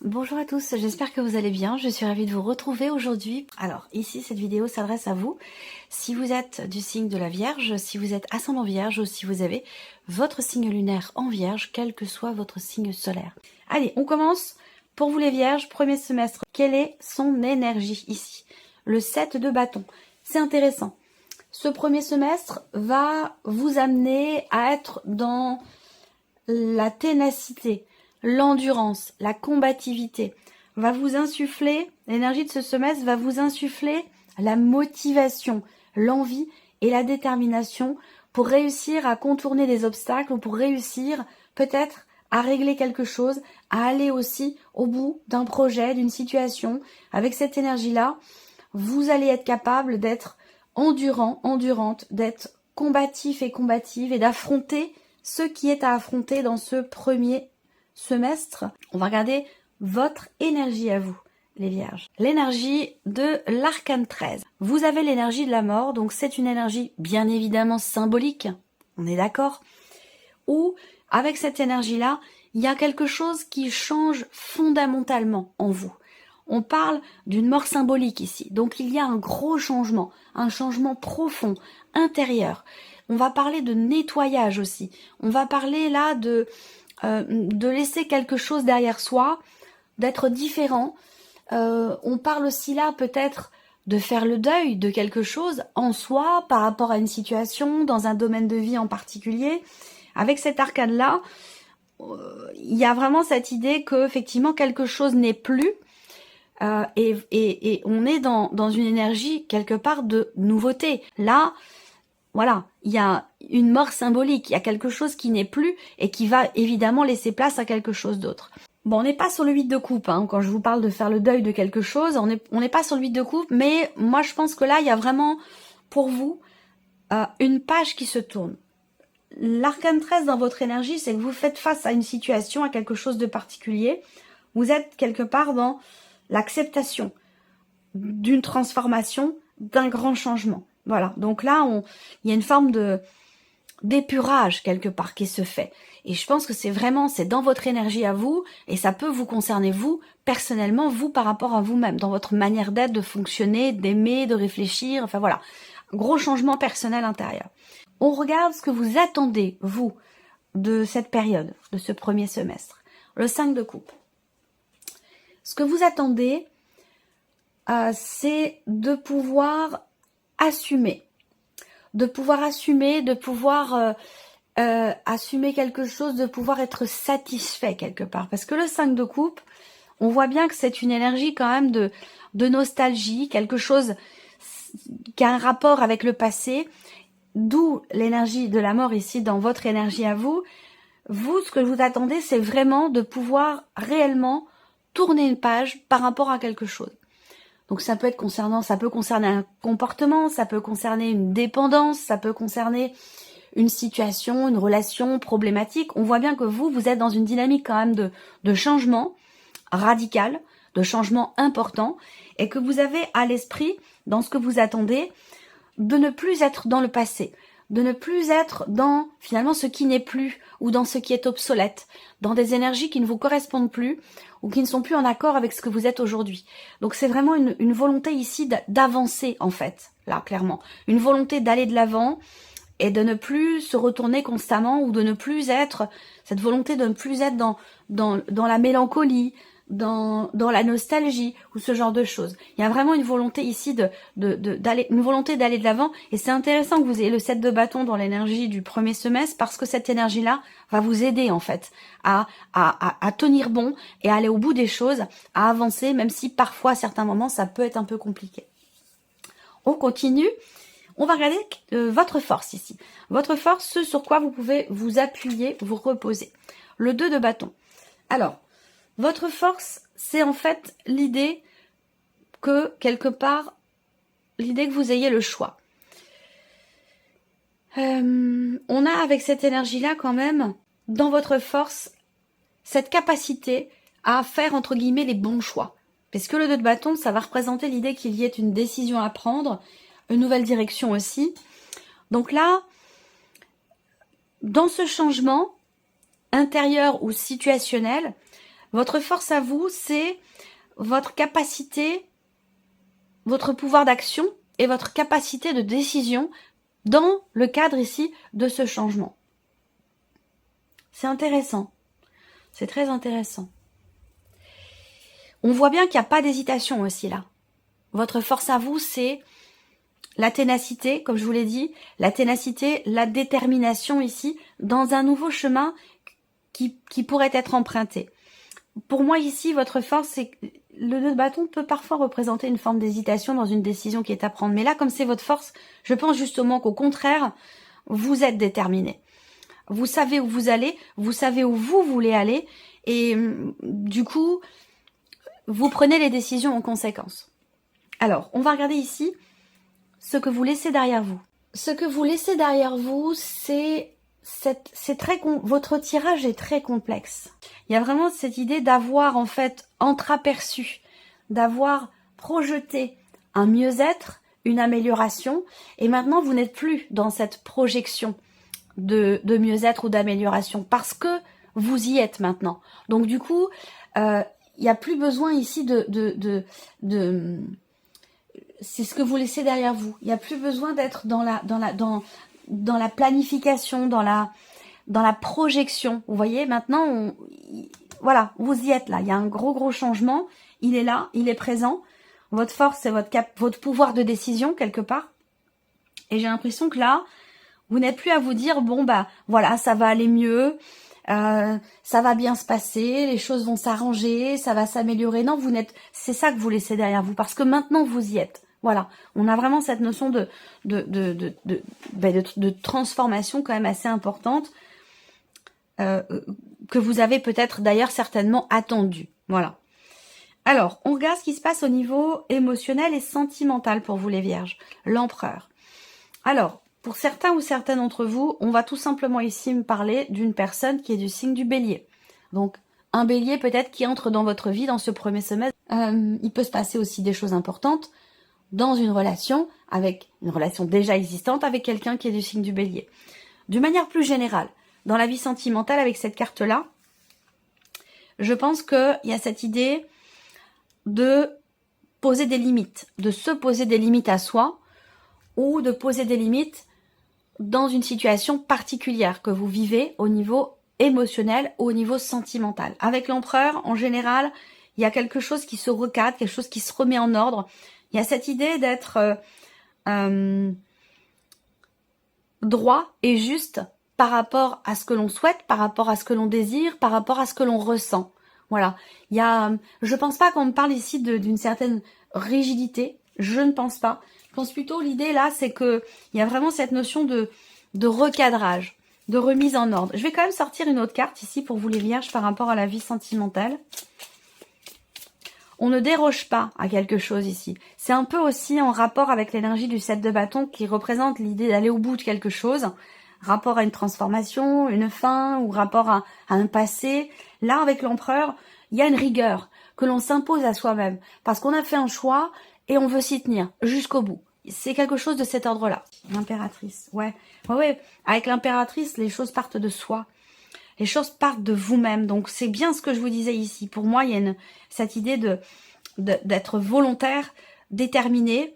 Bonjour à tous, j'espère que vous allez bien. Je suis ravie de vous retrouver aujourd'hui. Alors ici, cette vidéo s'adresse à vous. Si vous êtes du signe de la Vierge, si vous êtes ascendant Vierge ou si vous avez votre signe lunaire en Vierge, quel que soit votre signe solaire. Allez, on commence. Pour vous les Vierges, premier semestre, quelle est son énergie ici? Le 7 de bâton. C'est intéressant. Ce premier semestre va vous amener à être dans la ténacité, l'endurance, la combativité, va vous insuffler, l'énergie de ce semestre va vous insuffler la motivation, l'envie et la détermination pour réussir à contourner des obstacles ou pour réussir peut-être à régler quelque chose, à aller aussi au bout d'un projet, d'une situation. Avec cette énergie-là, vous allez être capable d'être endurant, endurante, d'être combatif et combative et d'affronter ce qui est à affronter dans ce premier semestre. On va regarder votre énergie à vous, les Vierges. L'énergie de l'arcane 13. Vous avez l'énergie de la mort, donc c'est une énergie bien évidemment symbolique, on est d'accord? Ou avec cette énergie-là, il y a quelque chose qui change fondamentalement en vous. On parle d'une mort symbolique ici, donc il y a un gros changement, un changement profond, intérieur. On va parler de nettoyage aussi. On va parler là de laisser quelque chose derrière soi, d'être différent. On parle aussi là peut-être de faire le deuil de quelque chose en soi par rapport à une situation, dans un domaine de vie en particulier. Avec cet arcane-là, il y a vraiment cette idée que effectivement quelque chose n'est plus. Et on est dans une énergie quelque part de nouveauté. Là, voilà, il y a une mort symbolique, il y a quelque chose qui n'est plus et qui va évidemment laisser place à quelque chose d'autre. Bon, on n'est pas sur le 8 de coupe, hein, quand je vous parle de faire le deuil de quelque chose, on n'est pas sur le 8 de coupe, mais moi je pense que là, il y a vraiment pour vous une page qui se tourne. L'arcane 13 dans votre énergie, c'est que vous faites face à une situation, à quelque chose de particulier. Vous êtes quelque part dans l'acceptation d'une transformation, d'un grand changement. Voilà, donc là, il y a une forme d'épurage quelque part qui se fait. Et je pense que c'est dans votre énergie à vous, et ça peut vous concerner vous, personnellement, vous par rapport à vous-même, dans votre manière d'être, de fonctionner, d'aimer, de réfléchir, enfin voilà. Gros changement personnel intérieur. On regarde ce que vous attendez, vous, de cette période, de ce premier semestre. Le 5 de coupe. Ce que vous attendez, c'est de pouvoir assumer, de pouvoir assumer quelque chose, de pouvoir être satisfait quelque part. Parce que le 5 de coupe, on voit bien que c'est une énergie quand même de nostalgie, quelque chose qui a un rapport avec le passé, d'où l'énergie de la mort ici dans votre énergie à vous. Vous, ce que vous attendez, c'est vraiment de pouvoir réellement tourner une page par rapport à quelque chose. Donc ça peut concerner un comportement, ça peut concerner une dépendance, ça peut concerner une situation, une relation problématique. On voit bien que vous êtes dans une dynamique quand même de changement radical, de changement important, et que vous avez à l'esprit, dans ce que vous attendez, de ne plus être dans le passé, de ne plus être dans finalement ce qui n'est plus ou dans ce qui est obsolète, dans des énergies qui ne vous correspondent plus ou qui ne sont plus en accord avec ce que vous êtes aujourd'hui. Donc c'est vraiment une volonté ici d'avancer en fait, là clairement. Une volonté d'aller de l'avant et de ne plus se retourner constamment ou de ne plus être, cette volonté de ne plus être dans la mélancolie, dans la nostalgie ou ce genre de choses. Il y a vraiment une volonté ici d'aller de l'avant, et c'est intéressant que vous ayez le 7 de bâton dans l'énergie du premier semestre parce que cette énergie-là va vous aider en fait à tenir bon et à aller au bout des choses, à avancer, même si parfois à certains moments ça peut être un peu compliqué. On continue. On va regarder votre force ici. Votre force, ce sur quoi vous pouvez vous appuyer, vous reposer. Le 2 de bâton. Alors, votre force, c'est en fait l'idée que, quelque part, l'idée que vous ayez le choix. On a avec cette énergie-là quand même, dans votre force, cette capacité à faire, entre guillemets, les bons choix. Parce que le 2 de bâton, ça va représenter l'idée qu'il y ait une décision à prendre, une nouvelle direction aussi. Donc là, dans ce changement intérieur ou situationnel, Votre force à vous, c'est votre capacité, votre pouvoir d'action et votre capacité de décision dans le cadre ici de ce changement. C'est intéressant. C'est très intéressant. On voit bien qu'il n'y a pas d'hésitation aussi là. Votre force à vous, c'est la ténacité, comme je vous l'ai dit, la ténacité, la détermination ici, dans un nouveau chemin qui pourrait être emprunté. Pour moi ici, votre force, c'est que le 2 de bâton peut parfois représenter une forme d'hésitation dans une décision qui est à prendre. Mais là, comme c'est votre force, je pense justement qu'au contraire, vous êtes déterminé. Vous savez où vous allez, vous savez où vous voulez aller, et du coup, vous prenez les décisions en conséquence. Alors, on va regarder ici ce que vous laissez derrière vous. Ce que vous laissez derrière vous, votre tirage est très complexe. Il y a vraiment cette idée d'avoir en fait entreaperçu, d'avoir projeté un mieux-être, une amélioration, et maintenant vous n'êtes plus dans cette projection de mieux-être ou d'amélioration parce que vous y êtes maintenant. Donc du coup, il n'y a plus besoin ici c'est ce que vous laissez derrière vous. Il n'y a plus besoin d'être dans la planification, dans la projection. Vous voyez, maintenant, voilà, vous y êtes là. Il y a un gros changement. Il est là, il est présent. Votre force, c'est votre pouvoir de décision quelque part. Et j'ai l'impression que là, vous n'êtes plus à vous dire, bon bah voilà, ça va aller mieux, ça va bien se passer, les choses vont s'arranger, ça va s'améliorer. Non, c'est ça que vous laissez derrière vous, parce que maintenant vous y êtes. Voilà, on a vraiment cette notion de transformation quand même assez importante, que vous avez peut-être d'ailleurs certainement attendue. Voilà. Alors, on regarde ce qui se passe au niveau émotionnel et sentimental pour vous les vierges. L'empereur. Alors, pour certains ou certaines d'entre vous, on va tout simplement ici me parler d'une personne qui est du signe du bélier. Donc, un bélier peut-être qui entre dans votre vie dans ce premier semestre. Il peut se passer aussi des choses importantes dans une relation déjà existante avec quelqu'un qui est du signe du bélier. De manière plus générale, dans la vie sentimentale avec cette carte-là, je pense qu'il y a cette idée de poser des limites, de se poser des limites à soi ou de poser des limites dans une situation particulière que vous vivez au niveau émotionnel ou au niveau sentimental. Avec l'empereur, en général, il y a quelque chose qui se recadre, quelque chose qui se remet en ordre. Il y a cette idée d'être droit et juste par rapport à ce que l'on souhaite, par rapport à ce que l'on désire, par rapport à ce que l'on ressent. Voilà. Je pense pas qu'on me parle ici d'une certaine rigidité. Je ne pense pas. Je pense plutôt, l'idée là, c'est que il y a vraiment cette notion de recadrage, de remise en ordre. Je vais quand même sortir une autre carte ici pour vous les vierges par rapport à la vie sentimentale. On ne déroge pas à quelque chose ici. C'est un peu aussi en rapport avec l'énergie du 7 de bâton qui représente l'idée d'aller au bout de quelque chose. Rapport à une transformation, une fin ou rapport à un passé. Là, avec l'empereur, il y a une rigueur que l'on s'impose à soi-même parce qu'on a fait un choix et on veut s'y tenir jusqu'au bout. C'est quelque chose de cet ordre-là. L'impératrice, ouais. Avec l'impératrice, les choses partent de soi. Les choses partent de vous-même. Donc, c'est bien ce que je vous disais ici. Pour moi, il y a cette idée d'être volontaire, déterminé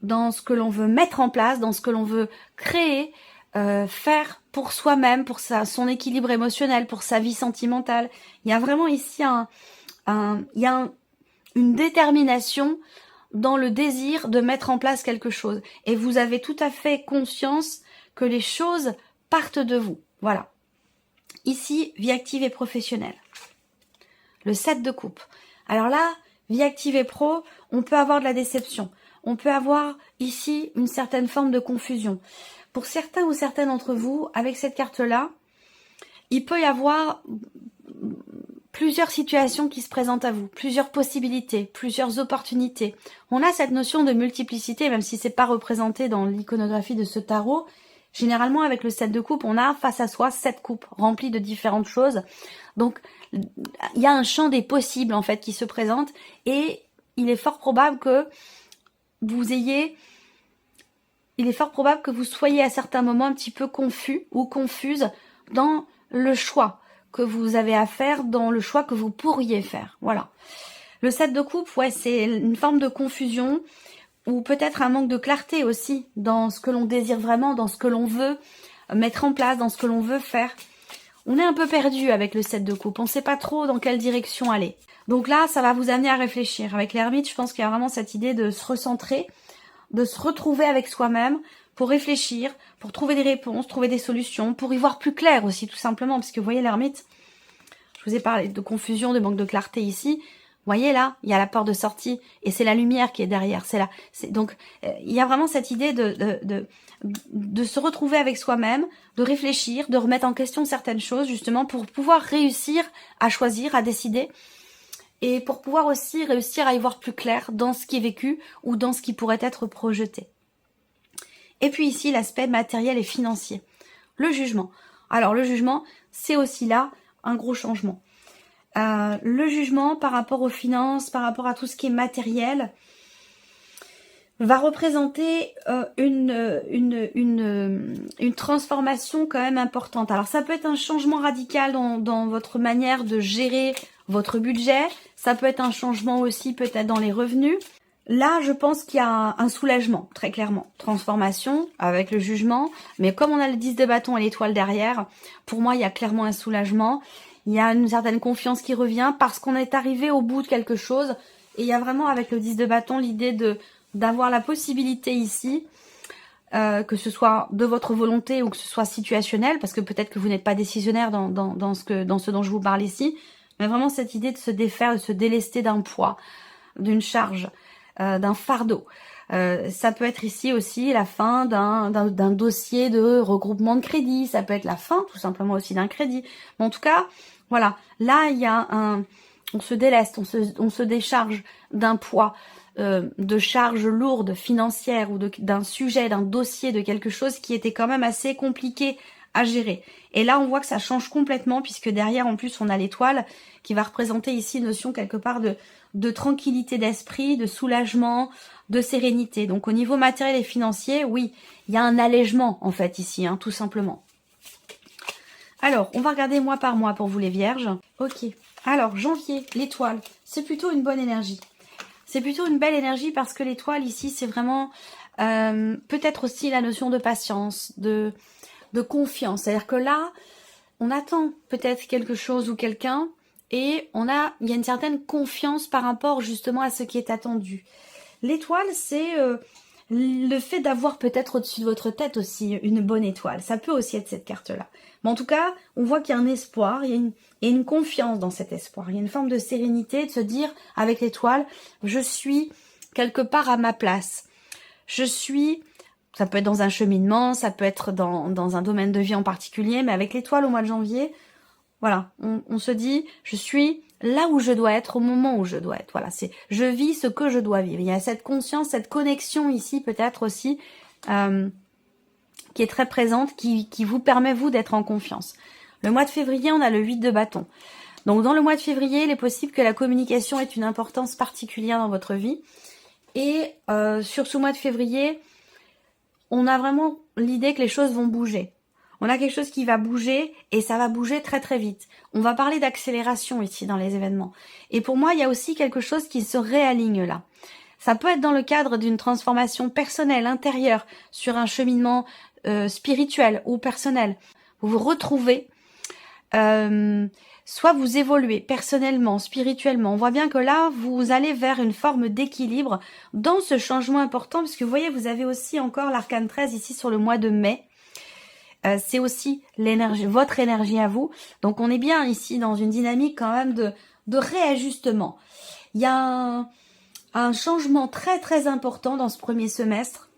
dans ce que l'on veut mettre en place, dans ce que l'on veut créer, faire pour soi-même, pour son équilibre émotionnel, pour sa vie sentimentale. Il y a vraiment ici une détermination dans le désir de mettre en place quelque chose. Et vous avez tout à fait conscience que les choses partent de vous. Voilà. Ici, vie active et professionnelle. Le 7 de coupe. Alors là, vie active et pro, on peut avoir de la déception. On peut avoir ici une certaine forme de confusion. Pour certains ou certaines d'entre vous, avec cette carte-là, il peut y avoir plusieurs situations qui se présentent à vous, plusieurs possibilités, plusieurs opportunités. On a cette notion de multiplicité, même si c'est pas représenté dans l'iconographie de ce tarot. Généralement, avec le 7 de coupe, on a face à soi 7 coupes remplies de différentes choses. Donc, il y a un champ des possibles, en fait, qui se présente. Et il est fort probable que vous soyez à certains moments un petit peu confus ou confuse dans le choix que vous avez à faire dans le choix que vous pourriez faire. Voilà. Le 7 de coupe, ouais, c'est une forme de confusion ou peut-être un manque de clarté aussi dans ce que l'on désire vraiment, dans ce que l'on veut mettre en place, dans ce que l'on veut faire. On est un peu perdu avec le 7 de coupe, on ne sait pas trop dans quelle direction aller. Donc là, ça va vous amener à réfléchir. Avec l'ermite, je pense qu'il y a vraiment cette idée de se recentrer, de se retrouver avec soi-même pour réfléchir, pour trouver des réponses, trouver des solutions, pour y voir plus clair aussi, tout simplement. Parce que vous voyez l'ermite, je vous ai parlé de confusion, de manque de clarté ici. Vous voyez là, il y a la porte de sortie et c'est la lumière qui est derrière. C'est là. Donc, il y a vraiment cette idée de se retrouver avec soi-même, de réfléchir, de remettre en question certaines choses justement pour pouvoir réussir à choisir, à décider et pour pouvoir aussi réussir à y voir plus clair dans ce qui est vécu ou dans ce qui pourrait être projeté. Et puis ici, l'aspect matériel et financier. Le jugement. Alors, le jugement, c'est aussi là un gros changement. Le jugement par rapport aux finances, par rapport à tout ce qui est matériel, va représenter une transformation quand même importante. Alors ça peut être un changement radical dans votre manière de gérer votre budget, ça peut être un changement aussi peut-être dans les revenus. Là, je pense qu'il y a un soulagement, très clairement. Transformation avec le jugement, mais comme on a le 10 de bâton et l'étoile derrière, pour moi, il y a clairement un soulagement. Il y a une certaine confiance qui revient parce qu'on est arrivé au bout de quelque chose. Et il y a vraiment avec le 10 de bâton l'idée d'avoir la possibilité ici, que ce soit de votre volonté ou que ce soit situationnel, parce que peut-être que vous n'êtes pas décisionnaire dans ce dont je vous parle ici, mais vraiment cette idée de se défaire, de se délester d'un poids, d'une charge, d'un fardeau. Ça peut être ici aussi la fin d'un dossier de regroupement de crédit, ça peut être la fin tout simplement aussi d'un crédit. Mais en tout cas, voilà, là il y a on se déleste, on se décharge d'un poids, de charges lourdes financières ou d'un sujet, d'un dossier, de quelque chose qui était quand même assez compliqué à gérer. Et là, on voit que ça change complètement puisque derrière, en plus, on a l'étoile qui va représenter ici une notion quelque part de tranquillité d'esprit, de soulagement, de sérénité. Donc, au niveau matériel et financier, oui, il y a un allègement, en fait, ici, hein, tout simplement. Alors, on va regarder mois par mois pour vous les vierges. Ok. Alors, janvier, l'étoile, c'est plutôt une bonne énergie. C'est plutôt une belle énergie parce que l'étoile, ici, c'est vraiment peut-être aussi la notion de patience, de confiance. C'est-à-dire que là, on attend peut-être quelque chose ou quelqu'un et il y a une certaine confiance par rapport justement à ce qui est attendu. L'étoile, c'est le fait d'avoir peut-être au-dessus de votre tête aussi une bonne étoile. Ça peut aussi être cette carte-là. Mais en tout cas, on voit qu'il y a un espoir, il y a une confiance dans cet espoir. Il y a une forme de sérénité, de se dire avec l'étoile, je suis quelque part à ma place. Ça peut être dans un cheminement, ça peut être dans un domaine de vie en particulier, mais avec l'étoile au mois de janvier, voilà, on se dit, je suis là où je dois être, au moment où je dois être. Voilà, je vis ce que je dois vivre. Il y a cette conscience, cette connexion ici peut-être aussi, qui est très présente, qui vous permet, vous, d'être en confiance. Le mois de février, on a le 8 de bâton. Donc, dans le mois de février, il est possible que la communication ait une importance particulière dans votre vie. Et sur ce mois de février, on a vraiment l'idée que les choses vont bouger. On a quelque chose qui va bouger et ça va bouger très très vite. On va parler d'accélération ici dans les événements. Et pour moi, il y a aussi quelque chose qui se réaligne là. Ça peut être dans le cadre d'une transformation personnelle, intérieure, sur un cheminement spirituel ou personnel. Vous vous retrouvez, soit vous évoluez personnellement, spirituellement. On voit bien que là, vous allez vers une forme d'équilibre dans ce changement important, parce que vous voyez, vous avez aussi encore l'arcane 13 ici sur le mois de mai. C'est aussi votre énergie à vous. Donc on est bien ici dans une dynamique quand même de réajustement. Il y a un changement très très important dans ce premier semestre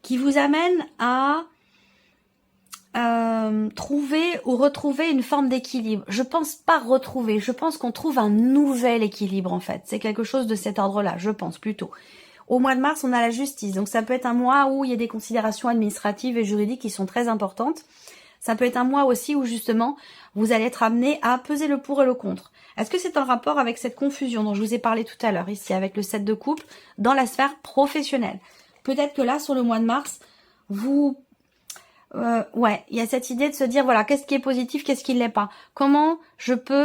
qui vous amène à trouver ou retrouver une forme d'équilibre. Je pense pas retrouver, je pense qu'on trouve un nouvel équilibre en fait. C'est quelque chose de cet ordre-là, je pense plutôt. Au mois de mars, on a la justice. Donc, ça peut être un mois où il y a des considérations administratives et juridiques qui sont très importantes. Ça peut être un mois aussi où, justement, vous allez être amené à peser le pour et le contre. Est-ce que c'est en rapport avec cette confusion dont je vous ai parlé tout à l'heure, ici, avec le 7 de coupe, dans la sphère professionnelle? Peut-être que là, sur le mois de mars, vous ouais, il y a cette idée de se dire, voilà, qu'est-ce qui est positif, qu'est-ce qui ne l'est pas.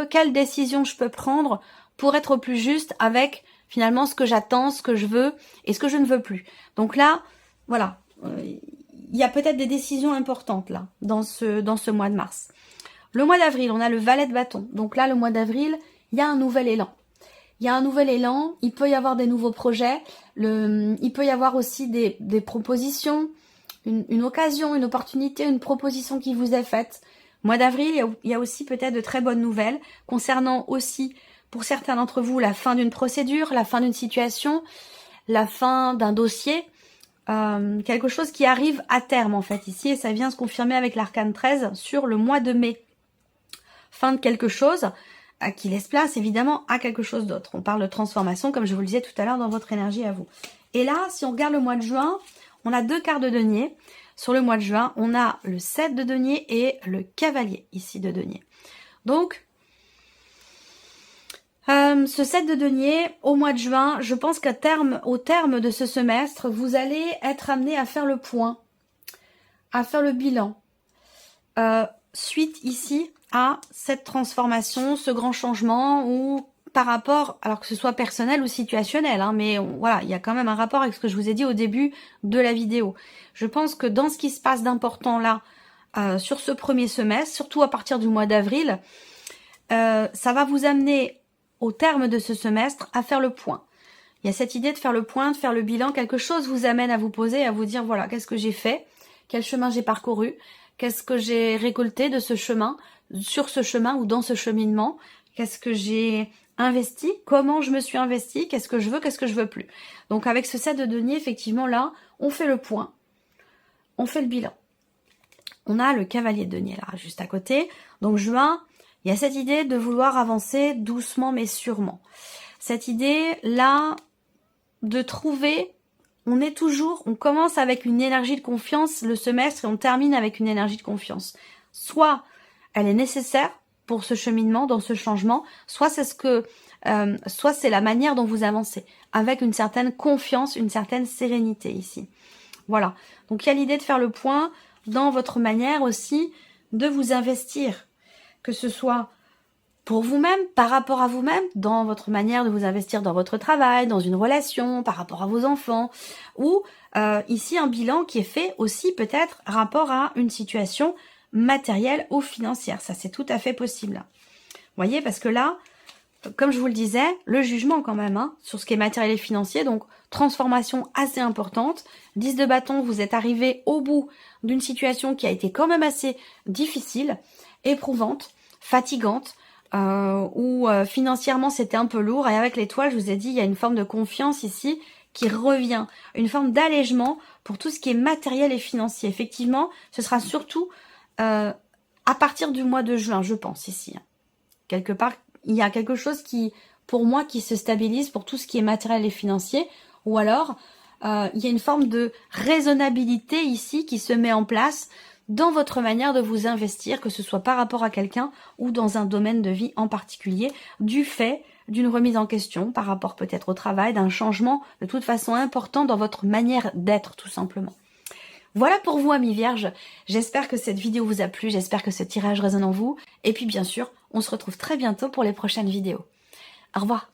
Quelle décision je peux prendre pour être au plus juste avec, finalement, ce que j'attends, ce que je veux et ce que je ne veux plus. Donc là, voilà, il y a peut-être des décisions importantes, là, dans ce mois de mars. Le mois d'avril, on a le valet de bâton. Donc là, le mois d'avril, il y a un nouvel élan. Il y a un nouvel élan, il peut y avoir des nouveaux projets, il peut y avoir aussi des propositions, une occasion, une opportunité, une proposition qui vous est faite. Mois d'avril, il y a aussi peut-être de très bonnes nouvelles concernant aussi, pour certains d'entre vous, la fin d'une procédure, la fin d'une situation, la fin d'un dossier, quelque chose qui arrive à terme en fait ici, et ça vient se confirmer avec l'arcane 13 sur le mois de mai. Fin de quelque chose qui laisse place évidemment à quelque chose d'autre. On parle de transformation comme je vous le disais tout à l'heure dans votre énergie à vous. Et là, si on regarde le mois de juin, on a 2 cartes de denier. Sur le mois de juin, on a le 7 de denier et le cavalier ici de denier. Donc, ce 7 de denier, au mois de juin, je pense au terme de ce semestre, vous allez être amené à faire le point, à faire le bilan. Suite ici à cette transformation, ce grand changement, ou par rapport, alors que ce soit personnel ou situationnel, hein, mais voilà, il y a quand même un rapport avec ce que je vous ai dit au début de la vidéo. Je pense que dans ce qui se passe d'important là, sur ce premier semestre, surtout à partir du mois d'avril, ça va vous amener au terme de ce semestre à faire le point. Il y a cette idée de faire le point, de faire le bilan, quelque chose vous amène à vous poser, à vous dire voilà, qu'est-ce que j'ai fait, quel chemin j'ai parcouru, qu'est-ce que j'ai récolté de ce chemin, sur ce chemin ou dans ce cheminement, qu'est-ce que j'ai investi, comment je me suis investi, qu'est-ce que je veux plus. Donc avec ce 7 de denier, effectivement là, on fait le point, on fait le bilan. On a le cavalier de denier là, juste à côté. Donc juin, il y a cette idée de vouloir avancer doucement mais sûrement. Cette idée là de trouver, on commence avec une énergie de confiance le semestre et on termine avec une énergie de confiance. Soit elle est nécessaire pour ce cheminement, dans ce changement, soit c'est la manière dont vous avancez, avec une certaine confiance, une certaine sérénité ici. Voilà. Donc il y a l'idée de faire le point dans votre manière aussi de vous investir, que ce soit pour vous-même, par rapport à vous-même, dans votre manière de vous investir dans votre travail, dans une relation, par rapport à vos enfants, ou ici un bilan qui est fait aussi peut-être rapport à une situation matérielle ou financière. Ça, c'est tout à fait possible. Vous voyez, parce que là, comme je vous le disais, le jugement quand même, hein, sur ce qui est matériel et financier, donc transformation assez importante. 10 de bâton, vous êtes arrivé au bout d'une situation qui a été quand même assez difficile, éprouvante, fatigante, où financièrement c'était un peu lourd, et avec l'étoile, je vous ai dit, il y a une forme de confiance ici qui revient, une forme d'allègement pour tout ce qui est matériel et financier. Effectivement, ce sera surtout à partir du mois de juin, je pense, ici. Quelque part, il y a quelque chose qui, pour moi, qui se stabilise pour tout ce qui est matériel et financier, ou alors il y a une forme de raisonnabilité ici qui se met en place dans votre manière de vous investir, que ce soit par rapport à quelqu'un ou dans un domaine de vie en particulier, du fait d'une remise en question par rapport peut-être au travail, d'un changement de toute façon important dans votre manière d'être tout simplement. Voilà pour vous, amis vierges. J'espère que cette vidéo vous a plu, j'espère que ce tirage résonne en vous. Et puis bien sûr, on se retrouve très bientôt pour les prochaines vidéos. Au revoir.